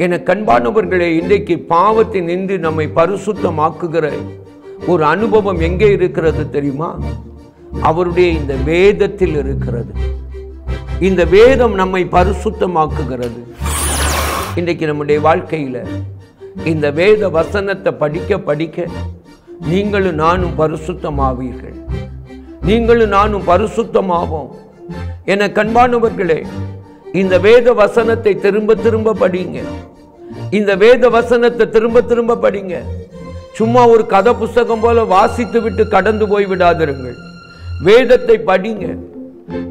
என கண்பானவர்களே, இன்றைக்கு பாவத்தின் நின்று நம்மை பரிசுத்தமாக்குகிற ஒரு அனுபவம் எங்கே இருக்கிறது தெரியுமா? அவருடைய இந்த வேதத்தில் இருக்கிறது. இந்த வேதம் நம்மை பரிசுத்தமாக்குகிறது. இன்றைக்கு நம்முடைய வாழ்க்கையில் இந்த வேத வசனத்தை படிக்க படிக்க நீங்களும் நானும் பரிசுத்தமாவீர்கள். நீங்களும் நானும் பரிசுத்தமாவோம். என கண்பானவர்களே, இந்த வேத வசனத்தை திரும்ப திரும்ப படிங்க. இந்த வேத வசனத்தை திரும்ப திரும்ப படிங்க. சும்மா ஒரு கதை புஸ்தகம் போல வாசித்து விட்டு கடந்து போய் விடாதிருங்கள். வேதத்தை படிங்க,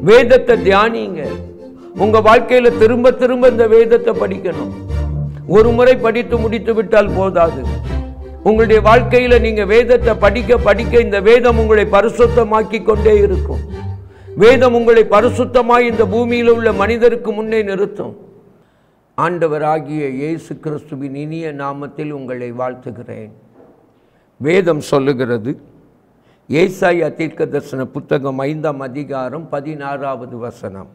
வேதத்தை தியானிங்க. உங்க வாழ்க்கையில திரும்ப திரும்ப இந்த வேதத்தை படிக்கணும். ஒரு முறை படித்து முடித்து விட்டால் போதாது. உங்களுடைய வாழ்க்கையில நீங்க வேதத்தை படிக்க படிக்க இந்த வேதம் உங்களை பரிசுத்தமாக்கி கொண்டே இருக்கும். வேதம் உங்களை பரிசுத்தமாய் இந்த பூமியில் உள்ள மனிதருக்கு முன்னே நிறுத்தும். ஆண்டவராகிய இயேசு கிறிஸ்துவின் இனிய நாமத்தில் உங்களை வாழ்த்துகிறேன். வேதம் சொல்லுகிறது, ஏசாயா தீர்க்கதரிசன புத்தகம் 5ஆம் அதிகாரம் 16வது வசனம்,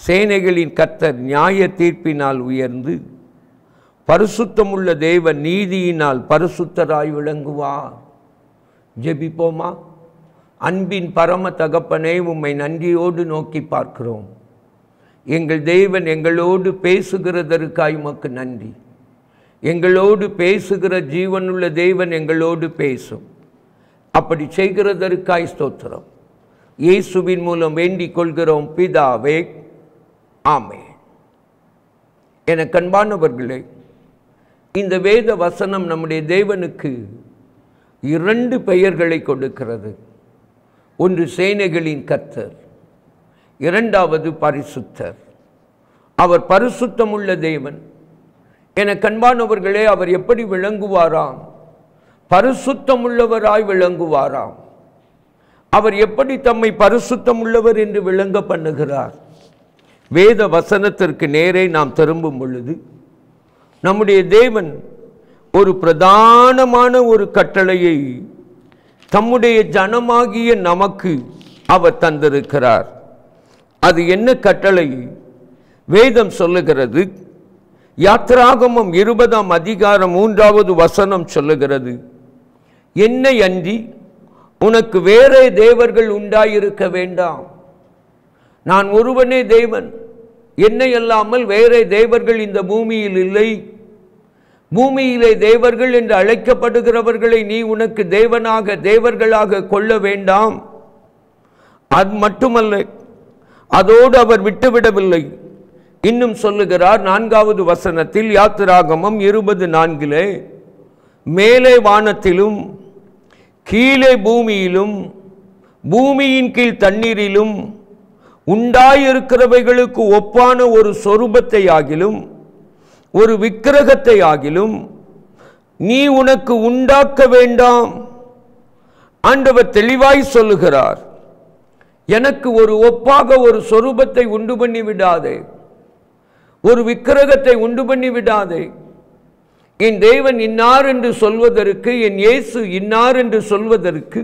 சேனைகளின் கர்த்தர் நியாய தீர்ப்பினால் உயர்ந்து பரிசுத்தமுள்ள தேவன் நீதியினால் பரிசுத்தராய் விளங்குவார். ஜெபிப்போமா? அன்பின் பரம தகப்பனே, உம்மை நன்றியோடு நோக்கி பார்க்கிறோம். எங்கள் தேவன் எங்களோடு பேசுகிறதற்காய் உமக்கு நன்றி. எங்களோடு பேசுகிற ஜீவனுள்ள தேவன் எங்களோடு பேசும். அப்படி செய்கிறதற்காய் ஸ்தோத்திரம். இயேசுவின் மூலம் வேண்டிக் கொள்கிறோம் பிதாவே, ஆமென். என கண்பானவர்களே, இந்த வேத வசனம் நம்முடைய தேவனுக்கு 2 பெயர்களை கொடுக்கிறது. ஒன்று சேனைகளின் கர்த்தர், 2வது பரிசுத்தர். அவர் பரிசுத்தமுள்ள தேவன். என கண்பானவர்களே, அவர் எப்படி விளங்குவாராம்? பரிசுத்தமுள்ளவராய் விளங்குவாராம். அவர் எப்படி தம்மை பரிசுத்தமுள்ளவர் என்று விளங்க பண்ணுகிறார்? வேத வசனத்திற்கு நேரே நாம் திரும்பும் பொழுது நம்முடைய தேவன் ஒரு பிரதானமான ஒரு கட்டளையை தம்முடைய ஜனமாகிய நமக்கு அவர் தந்திருக்கிறார். அது என்ன கட்டளை? வேதம் சொல்லுகிறது, யாத்திராகமம் 20ஆம் அதிகாரம் 3வது வசனம் சொல்லுகிறது, என்னை அன்றி உனக்கு வேறே தேவர்கள் உண்டாயிருக்க வேண்டாம். நான் ஒருவனே தேவன், என்னை அல்லாமல் வேறே தேவர்கள் இந்த பூமியில் இல்லை. பூமியிலே தேவர்கள் என்று அழைக்கப்படுகிறவர்களை நீ உனக்கு தேவர்களாக கொள்ள வேண்டாம். அது மட்டுமல்ல, அதோடு அவர் விட்டுவிடவில்லை. இன்னும் சொல்லுகிறார் 4வது வசனத்தில், யாத்திராகமம் 20:4, மேலே வானத்திலும் கீழே பூமியிலும் பூமியின் கீழ் தண்ணீரிலும் உண்டாயிருக்கிறவைகளுக்கு ஒப்பான ஒரு சொரூபத்தை ஆகிலும் ஒரு விக்கிரகத்தை ஆகிலும் நீ உனக்கு உண்டாக்க வேண்டாம். ஆண்டவர் தெளிவாய் சொல்லுகிறார், எனக்கு ஒரு ஒப்பாக ஒரு சொரூபத்தை உண்டு பண்ணி விடாதே, ஒரு விக்கிரகத்தை உண்டு பண்ணி விடாதே. என் தேவன் இன்னார் என்று சொல்வதற்கு, என் இயேசு இன்னார் என்று சொல்வதற்கு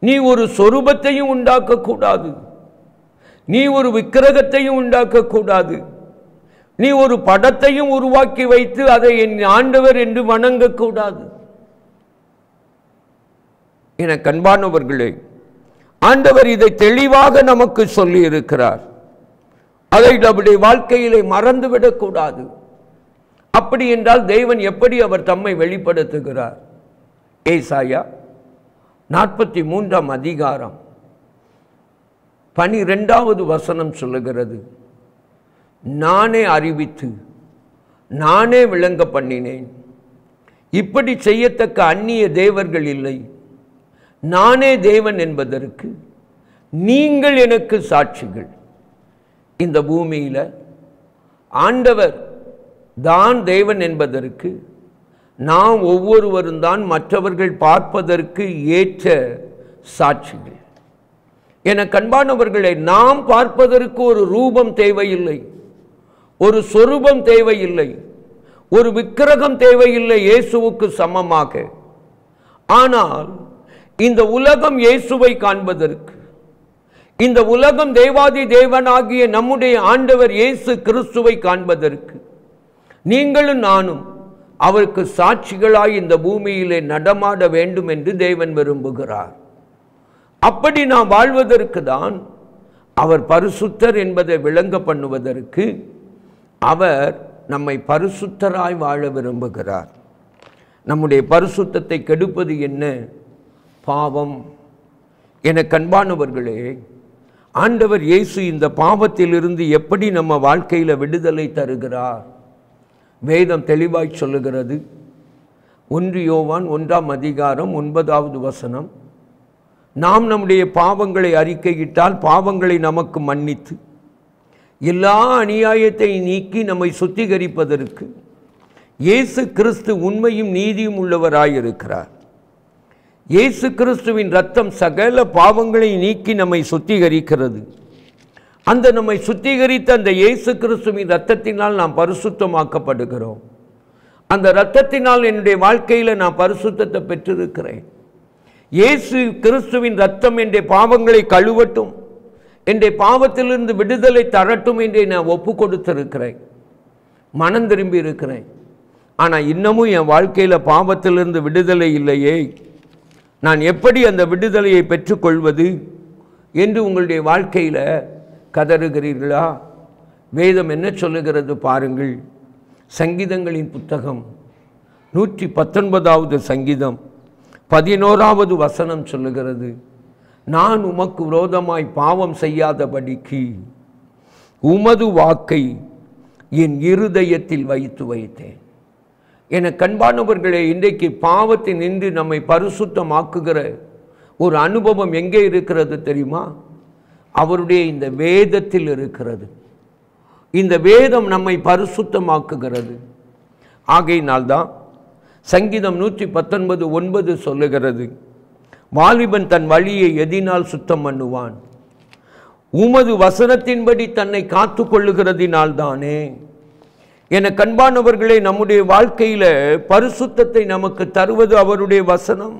நீ ஒரு சொரூபத்தையும் உண்டாக்கக்கூடாது, நீ ஒரு விக்கிரகத்தையும் உண்டாக்கக்கூடாது, நீ ஒரு படத்தையும் உருவாக்கி வைத்து அதை என் ஆண்டவர் என்று வணங்கக்கூடாது. என கண்பானவர்களே, ஆண்டவர் இதை தெளிவாக நமக்கு சொல்லி இருக்கிறார். அதை நம்முடைய வாழ்க்கையிலே மறந்துவிடக்கூடாது. அப்படி என்றால் தேவன் எப்படி அவர் தம்மை வெளிப்படுத்துகிறார்? ஏசாயா 43ஆம் அதிகாரம் 12வது வசனம் சொல்லுகிறது, நானே அறிவித்து நானே விளங்க பண்ணினேன். இப்படி செய்யத்தக்க அந்நிய தேவர்கள் இல்லை. நானே தேவன் என்பதற்கு நீங்கள் எனக்கு சாட்சிகள். இந்த பூமியில் ஆண்டவர் தான் தேவன் என்பதற்கு நாம் ஒவ்வொருவரும் தான் மற்றவர்கள் பார்ப்பதற்கு ஏற்ற சாட்சிகள். என கண்பானவர்களை, நாம் பார்ப்பதற்கு ஒரு ரூபம் தேவையில்லை, ஒரு சொரூபம் தேவையில்லை, ஒரு விக்கிரகம் தேவையில்லை இயேசுவுக்கு சமமாக. ஆனால் இந்த உலகம் இயேசுவை காண்பதற்கு, இந்த உலகம் தேவாதி தேவனாகிய நம்முடைய ஆண்டவர் இயேசு கிறிஸ்துவை காண்பதற்கு நீங்களும் நானும் அவருக்கு சாட்சிகளாய் இந்த பூமியிலே நடமாட வேண்டும் என்று தேவன் விரும்புகிறார். அப்படி நாம் வாழ்வதற்கு தான் அவர் பரிசுத்தர் என்பதை விளங்க பண்ணுவதற்கு அவர் நம்மை பரிசுத்தராய் வாழ விரும்புகிறார். நம்முடைய பரிசுத்தத்தை கெடுப்பது என்ன? பாவம். என கண்பானவர்களே, ஆண்டவர் இயேசு இந்த பாவத்திலிருந்து எப்படி நம்ம வாழ்க்கையில் விடுதலை தருகிறார்? வேதம் தெளிவாய் சொல்லுகிறது. 1 யோவான் 1ஆம் அதிகாரம் 9வது வசனம், நாம் நம்முடைய பாவங்களை அறிக்கையிட்டால் பாவங்களை நமக்கு மன்னித்து எல்லா அநியாயத்தை நீக்கி நம்மை சுத்திகரிப்பதற்கு இயேசு கிறிஸ்து உண்மையும் நீதியும் உள்ளவராயிருக்கிறார். இயேசு கிறிஸ்துவின் இரத்தம் சகல பாவங்களை நீக்கி நம்மை சுத்திகரிக்கிறது. அந்த நம்மை சுத்திகரித்த அந்த இயேசு கிறிஸ்துவின் இரத்தத்தினால் நாம் பரிசுத்தமாக்கப்படுகிறோம். அந்த இரத்தத்தினால் என்னுடைய வாழ்க்கையில் நான் பரிசுத்தத்தை பெற்றிருக்கிறேன். இயேசு கிறிஸ்துவின் இரத்தம் என்னுடைய பாவங்களை கழுவட்டும், என்னுடைய பாவத்திலிருந்து விடுதலை தரட்டும் என்று நான் ஒப்பு கொடுத்திருக்கிறேன், மனம் திரும்பி இருக்கிறேன். ஆனால் இன்னமும் என் வாழ்க்கையில் பாவத்திலிருந்து விடுதலை இல்லையே, நான் எப்படி அந்த விடுதலையை பெற்றுக்கொள்வது என்று உங்களுடைய வாழ்க்கையில் கதறுகிறீர்களா? வேதம் என்ன சொல்லுகிறது பாருங்கள். சங்கீதங்களின் புத்தகம் 119வது சங்கீதம் 11வது வசனம் சொல்லுகிறது, நான் உமக்கு விரோதமாய் பாவம் செய்யாதபடிக்கு உமது வாக்கை என் இருதயத்தில் வைத்து வைத்தேன். என கண்பானவர்களே, இன்றைக்கு பாவத்தின் நின்று நம்மை பரிசுத்தமாக்குகிற ஒரு அனுபவம் எங்கே இருக்கிறது தெரியுமா? அவருடைய இந்த வேதத்தில் இருக்கிறது. இந்த வேதம் நம்மை பரிசுத்தமாக்குகிறது. ஆகையினால்தான் சங்கீதம் 119:9 சொல்லுகிறது, வாலிபன் தன் வழியை எதினால் சுத்தம் பண்ணுவான், உமது வசனத்தின்படி தன்னை காத்து கொள்ளுகிறதினால்தானே. என கண்பானவர்களே, நம்முடைய வாழ்க்கையில் பரிசுத்தத்தை நமக்கு தருவது அவருடைய வசனம்.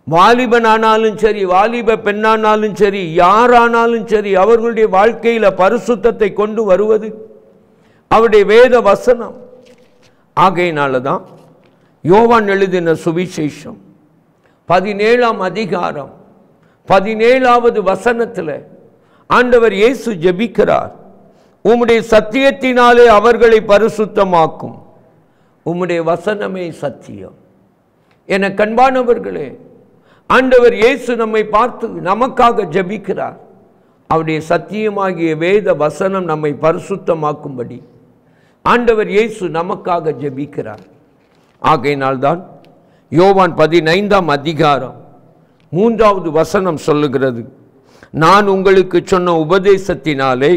வாலிபனானாலும் சரி, வாலிப பெண்ணானாலும் சரி, யாரானாலும் சரி, அவர்களுடைய வாழ்க்கையில் பரிசுத்தத்தை கொண்டு வருவது அவருடைய வேத வசனம். ஆகையினால தான் யோவான் எழுதின சுவிசேஷம் 17ஆம் அதிகாரம் 17வது வசனத்தில் ஆண்டவர் இயேசு ஜெபிக்கிறார், உம்முடைய சத்தியத்தினாலே அவர்களை பரிசுத்தமாக்கும், உம்முடைய வசனமே சத்தியம். என கண்பானவர்களே, ஆண்டவர் இயேசு நம்மை பார்த்து நமக்காக ஜெபிக்கிறார். அவருடைய சத்தியமாகிய வேத வசனம் நம்மை பரிசுத்தமாக்கும்படி ஆண்டவர் இயேசு நமக்காக ஜெபிக்கிறார். ஆகையினால்தான் யோவான் 15ஆம் அதிகாரம் 3வது வசனம் சொல்லுகிறது, நான் உங்களுக்கு சொன்ன உபதேசத்தினாலே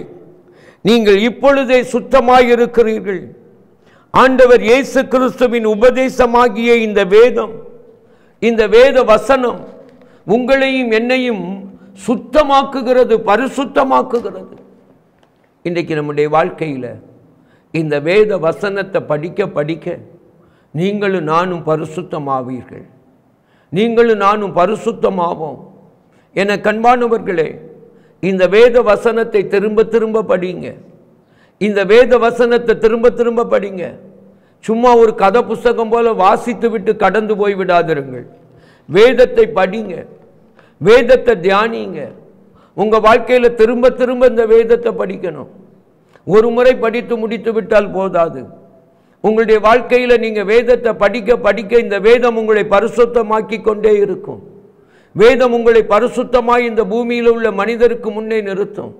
நீங்கள் இப்பொழுதே சுத்தமாயிருக்கிறீர்கள். ஆண்டவர் இயேசு கிறிஸ்துவின் உபதேசமாகிய இந்த வேதம், இந்த வேத வசனம் உங்களையும் என்னையும் சுத்தமாக்குகிறது, பரிசுத்தமாக்குகிறது. இன்றைக்கு நம்முடைய வாழ்க்கையில் இந்த வேத வசனத்தை படிக்க படிக்க நீங்களும் நானும் பரிசுத்தமாவீர்கள், நீங்களும் நானும் பரிசுத்தமாவோம். என கண்பானவர்களே, இந்த வேத வசனத்தை திரும்ப திரும்ப படிங்க. இந்த வேத வசனத்தை திரும்ப திரும்ப படிங்க. சும்மா ஒரு கதை புஸ்தகம் போல வாசித்து விட்டு கடந்து போய் விடாதிருங்கள். வேதத்தை படிங்க, வேதத்தை தியானிங்க. உங்கள் வாழ்க்கையில் திரும்ப திரும்ப இந்த வேதத்தை படிக்கணும். ஒரு முறை படித்து முடித்து விட்டால் போதாது. உங்களுடைய வாழ்க்கையில் நீங்கள் வேதத்தை படிக்க படிக்க இந்த வேதம் உங்களை பரிசுத்தமாக்கி கொண்டே இருக்கும். வேதம் உங்களை பரிசுத்தமாய் இந்த பூமியில் உள்ள மனிதருக்கு முன்னே நிறுத்தும்.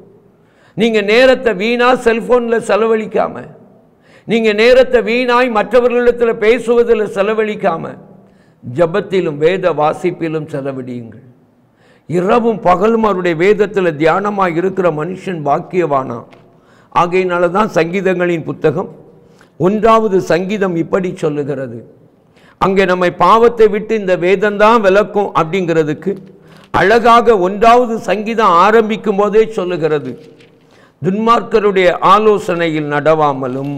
நீங்கள் நேரத்தை வீணா செல்போனில் செலவழிக்காம, நீங்கள் நேரத்தை வீணாய் மற்றவர்களிடத்தில் பேசுவதில் செலவழிக்காம, ஜபத்திலும் வேத வாசிப்பிலும் செலவிடியுங்கள். இரவும் பகலும் அவருடைய வேதத்தில் தியானமாக இருக்கிற மனுஷன் பாக்கியவானா. ஆகையினால தான் சங்கீதங்களின் புத்தகம் 1வது சங்கீதம் இப்படி சொல்லுகிறது. அங்கே நம்மை பாவத்தை விட்டு இந்த வேதம்தான் விளக்கும் அப்படிங்கிறதுக்கு அழகாக 1வது சங்கீதம் ஆரம்பிக்கும் போதே சொல்லுகிறது, துன்மார்க்கருடைய ஆலோசனையில் நடவாமலும்,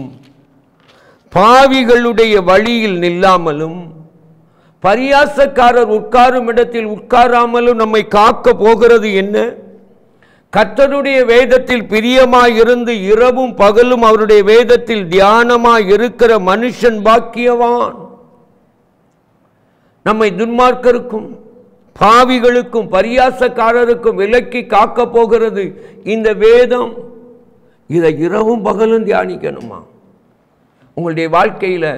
பாவிகளுடைய வழியில் நில்லாமலும், பரியாசக்காரர் உட்காரும் இடத்தில் உட்காராமலும் நம்மை காக்க போகிறது என்ன? கர்த்தருடைய வேதத்தில் பிரியமாய் இருந்து இரவும் பகலும் அவருடைய வேதத்தில் தியானமாய் இருக்கிற மனுஷன் பாக்கியவான். நம்மை துன்மார்க்கருக்கும் பாவிகளுக்கும் பரியாசக்காரருக்கும் விலக்கி காக்க போகிறது இந்த வேதம். இதை இரவும் பகலும் தியானிக்கணுமா? உங்களுடைய வாழ்க்கையில்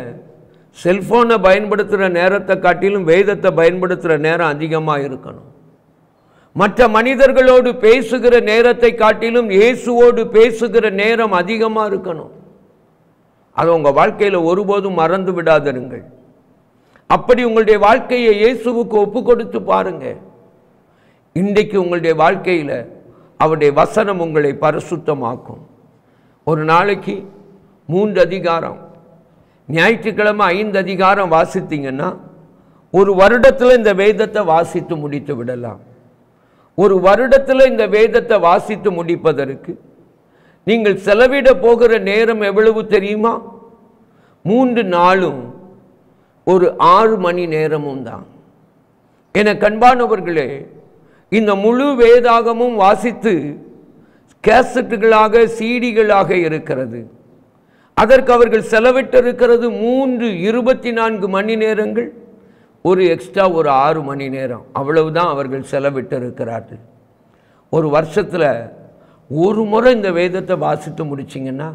செல்போனை பயன்படுத்துகிற நேரத்தை காட்டிலும் வேதத்தை பயன்படுத்துகிற நேரம் அதிகமாக இருக்கணும். மற்ற மனிதர்களோடு பேசுகிற நேரத்தை காட்டிலும் இயேசுவோடு பேசுகிற நேரம் அதிகமாக இருக்கணும். அதை உங்கள் வாழ்க்கையில் ஒருபோதும் மறந்து விடாதிருங்கள். அப்படி உங்களுடைய வாழ்க்கையை இயேசுவுக்கு ஒப்பு கொடுத்து பாருங்க. இன்றைக்கு உங்களுடைய வாழ்க்கையில் அவருடைய வசனம் உங்களை பரிசுத்தமாக்கும். ஒரு நாளைக்கு 3 அதிகாரம், ஞாயிற்றுக்கிழமை 5 அதிகாரம் வாசித்தீங்கன்னா ஒரு வருடத்தில் இந்த வேதத்தை வாசித்து முடித்து விடலாம். ஒரு வருடத்தில் இந்த வேதத்தை வாசித்து முடிப்பதற்கு நீங்கள் செலவிட போகிற நேரம் எவ்வளவு தெரியுமா? 3 நாளும் ஒரு 6 மணி நேரமும் தான். என கண்பானவர்களே, இந்த முழு வேதாகமும் வாசித்து கேசட்டுகளாக சீடிகளாக இருக்கிறது. அதற்கு அவர்கள் செலவிட்டிருக்கிறது 24 மணி நேரங்கள், ஒரு எக்ஸ்ட்ரா ஒரு 6 மணி நேரம், அவ்வளவுதான் அவர்கள் செலவிட்டிருக்கிறார்கள். ஒரு வருஷத்தில் ஒரு முறை இந்த வேதத்தை வாசித்து முடிச்சிங்கன்னா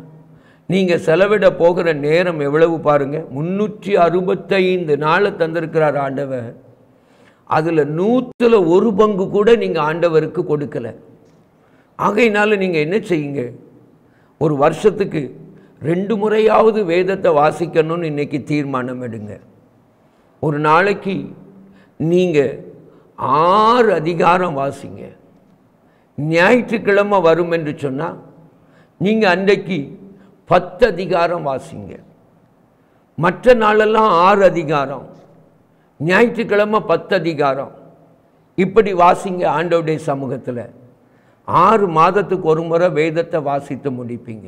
நீங்கள் செலவிட போகிற நேரம் எவ்வளவு பாருங்க. 365 நாளை தந்திருக்கிறார் ஆண்டவர். அதில் 100ல் 1 பங்கு கூட நீங்கள் ஆண்டவருக்கு கொடுக்கல. ஆகையினால நீங்கள் என்ன செய்யுங்க, ஒரு வருஷத்துக்கு 2 முறையாவது வேதத்தை வாசிக்கணும்னு இன்னைக்கு தீர்மானம் எடுங்க. ஒரு நாளைக்கு நீங்கள் 6 அதிகாரம் வாசிங்க. ஞாயிற்றுக்கிழமை வரும் என்று சொன்னால் நீங்கள் அன்றைக்கு 10 அதிகாரம் வாசிங்க. மற்ற நாளெல்லாம் 6 அதிகாரம், ஞாயிற்றுக்கிழமை 10 அதிகாரம், இப்படி வாசிங்க. ஆண்டவருடைய சமூகத்தில் 6 மாதத்துக்கு ஒரு முறை வேதத்தை வாசித்து முடிப்பீங்க.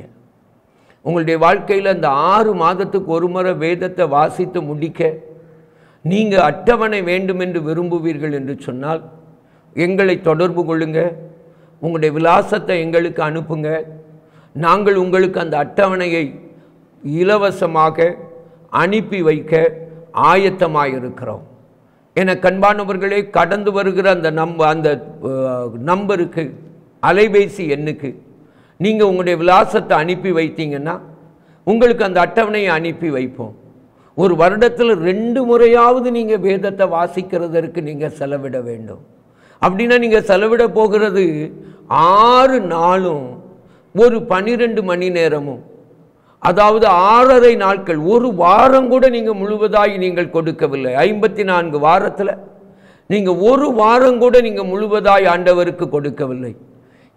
உங்களுடைய வாழ்க்கையில் அந்த 6 மாதத்துக்கு ஒரு முறை வேதத்தை வாசித்து முடிக்க நீங்கள் அட்டவணை வேண்டும் என்று விரும்புவீர்கள் என்று சொன்னால் எங்களை தொடர்பு கொள்ளுங்க. உங்களுடைய விலாசத்தை எங்களுக்கு அனுப்புங்க. நாங்கள் உங்களுக்கு அந்த அட்டவணையை இலவசமாக அனுப்பி வைக்க ஆயத்தமாக இருக்கிறோம். என கண்பானவர்களே, கடந்து வருகிற அந்த நம்பருக்கு, அலைபேசி எண்ணுக்கு நீங்கள் உங்களுடைய விலாசத்தை அனுப்பி வைத்தீங்கன்னா உங்களுக்கு அந்த அட்டவணையை அனுப்பி வைப்போம். ஒரு வருடத்தில் 2 முறையாவது நீங்கள் வேதத்தை வாசிக்கிறதற்கு நீங்கள் செலவிட வேண்டும். அப்படின்னா நீங்கள் செலவிட போகிறது 6 நாளும் ஒரு 12 மணி நேரமும், அதாவது 6.5 நாட்கள், ஒரு வாரம் கூட நீங்கள் முழுவதாய் நீங்கள் கொடுக்கவில்லை. 54 வாரத்தில் நீங்கள் ஒரு வாரம் கூட நீங்கள் முழுவதாய் ஆண்டவருக்கு கொடுக்கவில்லை.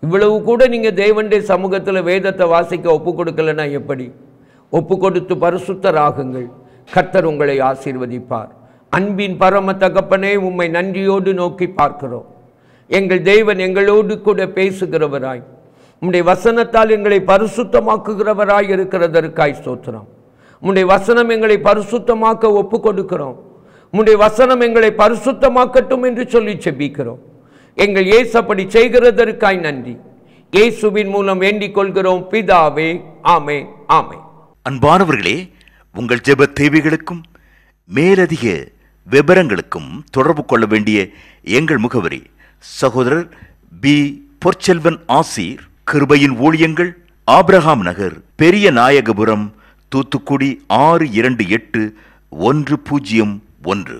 இவ்வளவு கூட நீங்கள் தேவனுடைய சமூகத்தில் வேதத்தை வாசிக்க ஒப்பு கொடுக்கலன்னா எப்படி? ஒப்பு கொடுத்து பரிசுத்தராகுங்கள். கர்த்தர் உங்களை ஆசீர்வதிப்பார். அன்பின் பரம தகப்பனே, உம்மை நன்றியோடு நோக்கி பார்க்கிறோம். எங்கள் தேவன் எங்களோடு கூட பேசுகிறவராய், உம்முடைய வசனத்தால் எங்களை பரிசுத்தமாக்குகிறவராய் இருக்கிறதற்காய் ஸ்தோத்திரம். உம்முடைய வசனம் எங்களை பரிசுத்தமாக்க ஒப்பு கொடுக்கிறோம். உம்முடைய வசனம் எங்களை பரிசுத்தமாக்கட்டும் என்று சொல்லி செபிக்கிறோம். எங்கள் இயேசு அப்படி செய்கிறதற்காய் நன்றி. இயேசுவின் மூலம் வேண்டிக் கொள்கிறோம் பிதாவே, ஆமென், ஆமென். அன்பானவர்களே, உங்கள் ஜெப தேவைகளுக்கும் மேலதிக விவரங்களுக்கும் தொடர்பு கொள்ள வேண்டிய எங்கள் முகவரி: சகோதரர் பி. பொற்செல்வன் ஆசீர், கிருபையின் ஊழியங்கள், ஆபிரகாம் நகர், பெரிய நாயகபுரம், தூத்துக்குடி 628101.